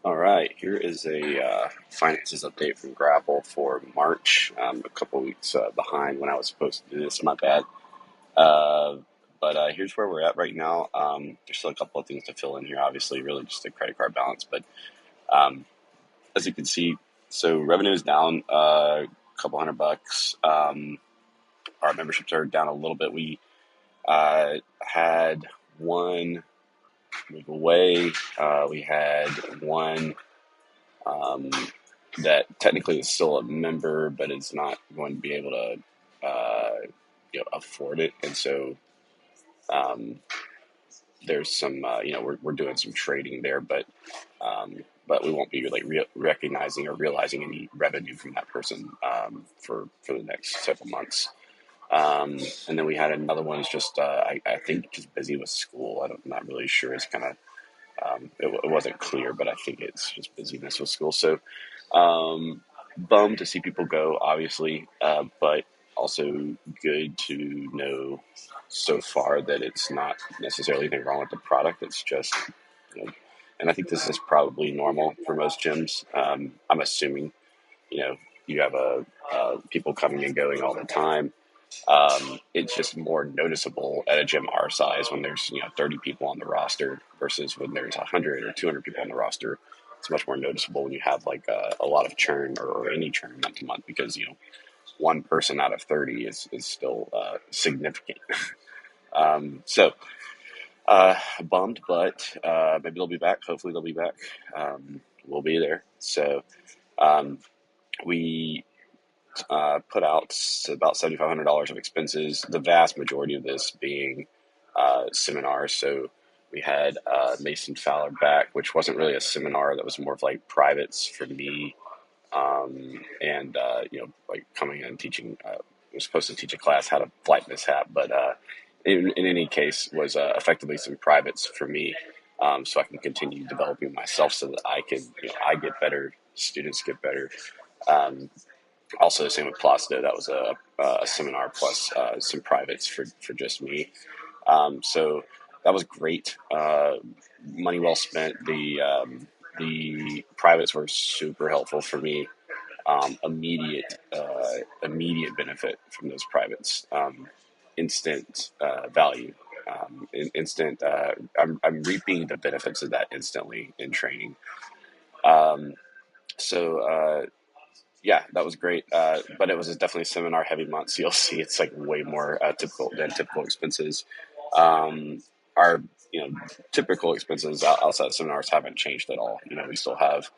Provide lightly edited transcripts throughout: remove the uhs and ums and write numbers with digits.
All right, here is a finances update from Grapple for March. A couple weeks behind when I was supposed to do this. My bad. Uh, but here's where we're at right now. There's still a couple of things to fill in here. Obviously, really just the credit card balance. But um, as you can see, so revenue is down a couple $100. Our memberships are down a little bit. We had one move away. We had one. Um, that technically is still a member, but is not going to be able to, afford it. And so um, there's some, we're doing some trading there, but we won't be like recognizing or realizing any revenue from that person for the next several months. And then we had another one is just, I think just busy with school. I'm not really sure. It's kind of, it wasn't clear, but I think it's just busyness with school. So, um, bummed to see people go, obviously, but also good to know so far that it's not necessarily anything wrong with the product. It's just, and I think this is probably normal for most gyms. I'm assuming, you know, you have people coming and going all the time. It's just more noticeable at a gym our size when there's 30 people on the roster versus when there's 100 or 200 people on the roster. It's much more noticeable when you have like a lot of churn or any churn month to month because one person out of 30 is still significant. So bummed, but maybe they'll be back. Hopefully they'll be back. We'll be there. So um, we put out about $7,500 of expenses, the vast majority of this being seminars. So we had Mason Fowler back, which wasn't really a seminar. That was more of like privates for me. And, like coming in and teaching, I was supposed to teach a class how to flight mishap, but in any case was effectively some privates for me. So I can continue developing myself so that I can, I get better, students get better. Um, Also, same with Placido. That was a seminar plus some privates for just me. So that was great. Money well spent. The privates were super helpful for me. Immediate benefit from those privates. Instant value. Instant. I'm reaping the benefits of that instantly in training. Um, so yeah, that was great. But it was definitely a seminar heavy month. So you'll see it's like way more typical than typical expenses. Um, our typical expenses outside of seminars haven't changed at all. We still have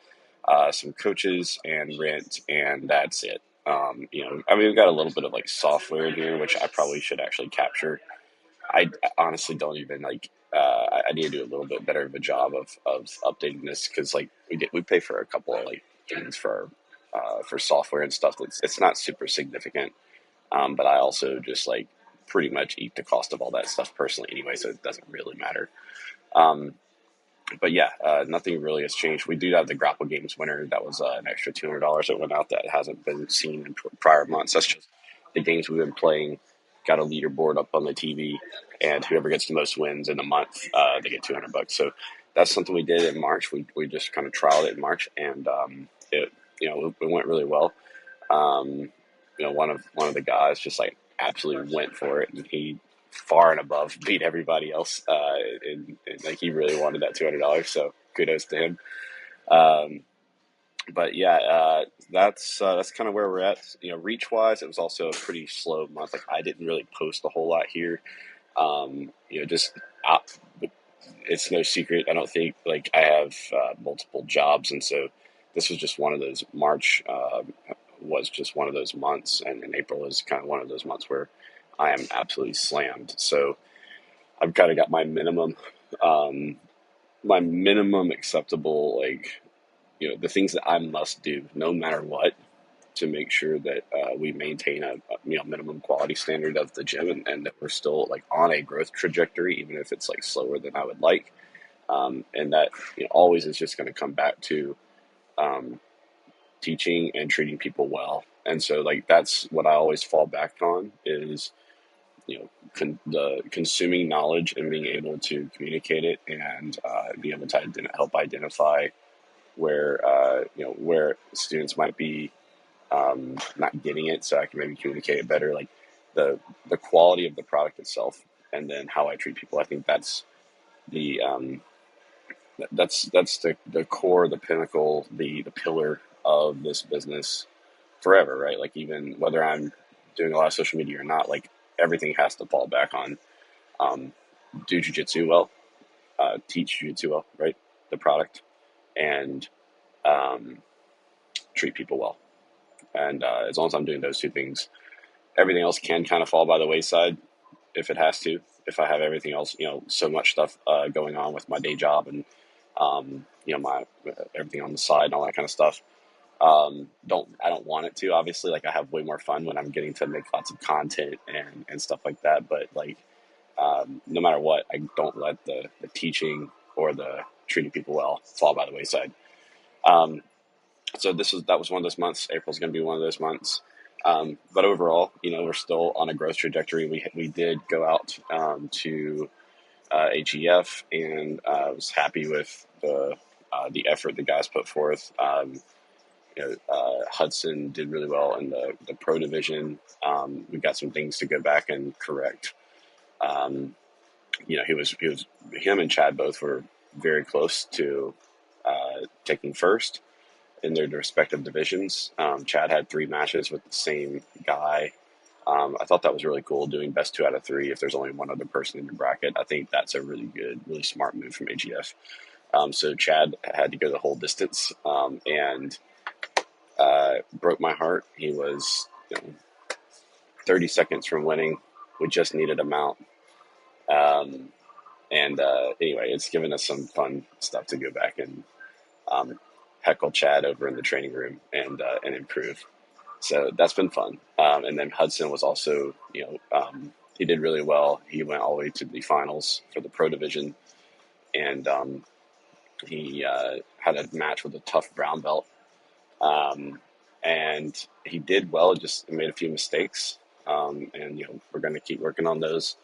some coaches and rent, and that's it. I mean, we've got a little bit of like software in here, which I probably should actually capture. I honestly don't even like. I need to do a little bit better of a job of updating this because like we pay for a couple of like things for software and stuff that's it's not super significant. But I also just like pretty much eat the cost of all that stuff personally anyway, so it doesn't really matter. Um, but yeah, nothing really has changed. We do have the Grapple Games winner. That was an extra $200 that went out that hasn't been seen in prior months. That's just the games we've been playing. Got a leaderboard up on the TV, and whoever gets the most wins in a month, they get $200. So that's something we did in March. We just kind of trialed it in March, and it went really well. Um, one of the guys just like absolutely went for it, and he far and above beat everybody else. And like he really wanted that $200. So kudos to him. Um, but yeah, that's kind of where we're at. Reach wise, it was also a pretty slow month. Like I didn't really post a whole lot here. Just out, it's no secret. I don't think like I have multiple jobs, and so this was just one of those. March was just one of those months, and April is kind of one of those months where I am absolutely slammed. So I've kind of got um, my minimum acceptable, like the things that I must do, no matter what, to make sure that we maintain a minimum quality standard of the gym, and that we're still like on a growth trajectory, even if it's like slower than I would like. And that always is just going to come back to um, teaching and treating people well. And so like that's what I always fall back on is the consuming knowledge and being able to communicate it and be able to help identify where where students might be not getting it, so I can maybe communicate it better. Like the quality of the product itself, and then how I treat people. I think that's the the core, the pinnacle, the pillar of this business forever, right? Like even whether I'm doing a lot of social media or not, like everything has to fall back on um, do jujitsu well, teach jujitsu well, right? The product, and um, treat people well. And as long as I'm doing those two things, everything else can kind of fall by the wayside if it has to. If I have everything else, so much stuff going on with my day job and my everything on the side and all that kind of stuff. I don't want it to, obviously. Like I have way more fun when I'm getting to make lots of content and stuff like that. But like no matter what, I don't let the teaching or the treating people well fall by the wayside. Um, so that was one of those months. April's going to be one of those months. But overall, we're still on a growth trajectory. We did go out to AGF, and I was happy with the effort the guys put forth. Hudson did really well in the pro division. We've got some things to go back and correct. Um, him and Chad both were very close to taking first in their respective divisions. Chad had 3 matches with the same guy. I thought that was really cool, doing best 2 out of 3 if there's only one other person in your bracket. I think that's a really good, really smart move from AGF. So Chad had to go the whole distance and broke my heart. He was 30 seconds from winning. We just needed a mount. Um, and anyway, it's given us some fun stuff to go back and heckle Chad over in the training room and improve. So that's been fun. And then Hudson was also, he did really well. He went all the way to the finals for the pro division, and he had a match with a tough brown belt. And he did well, just made a few mistakes. And we're going to keep working on those.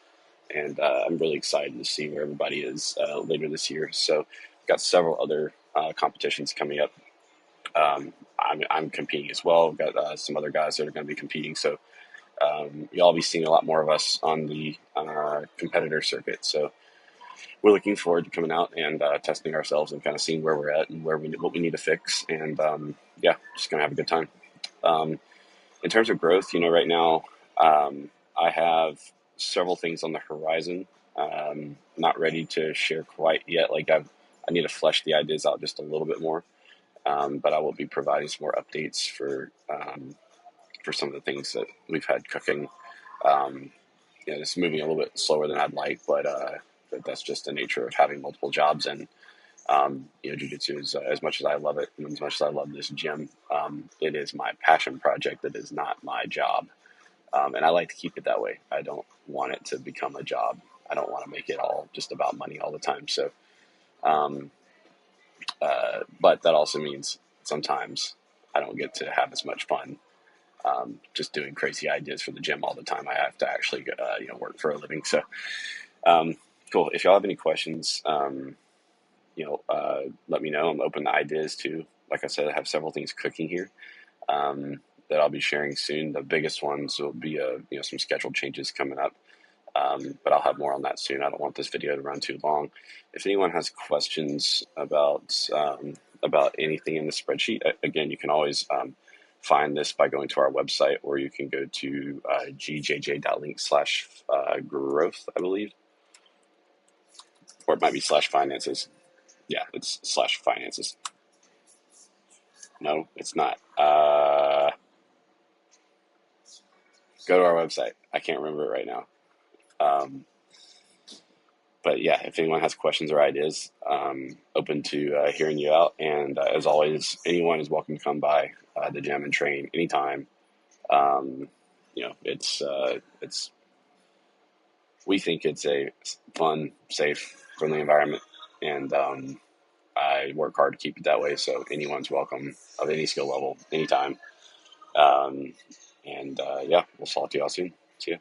And I'm really excited to see where everybody is later this year. So we've got several other competitions coming up. I'm competing as well. We've got some other guys that are going to be competing. So you'll be seeing a lot more of us on the competitor circuit. So we're looking forward to coming out and testing ourselves and kind of seeing where we're at and what we need to fix. And just going to have a good time. In terms of growth, right now I have several things on the horizon. Not ready to share quite yet. I need to flesh the ideas out just a little bit more. But I will be providing some more updates for some of the things that we've had cooking. It's moving a little bit slower than I'd like, but that's just the nature of having multiple jobs. And jiu-jitsu is as much as I love it, and as much as I love this gym, it is my passion project. It is not my job, and I like to keep it that way. I don't want it to become a job. I don't want to make it all just about money all the time. So, but that also means sometimes I don't get to have as much fun just doing crazy ideas for the gym all the time. I have to actually work for a living. So cool. If y'all have any questions, let me know. I'm open to ideas too. Like I said, I have several things cooking here that I'll be sharing soon. The biggest ones will be some scheduled changes coming up. But I'll have more on that soon. I don't want this video to run too long. If anyone has questions about anything in the spreadsheet, again, you can always find this by going to our website, or you can go to gjj.link/growth, I believe, or it might be /finances. Yeah, it's /finances. No, it's not. Go to our website. I can't remember it right now. But yeah, if anyone has questions or ideas, open to hearing you out. And as always, anyone is welcome to come by the gym and train anytime. We think it's a fun, safe, friendly environment, and I work hard to keep it that way. So anyone's welcome of any skill level, anytime. We'll talk to y'all soon. See ya.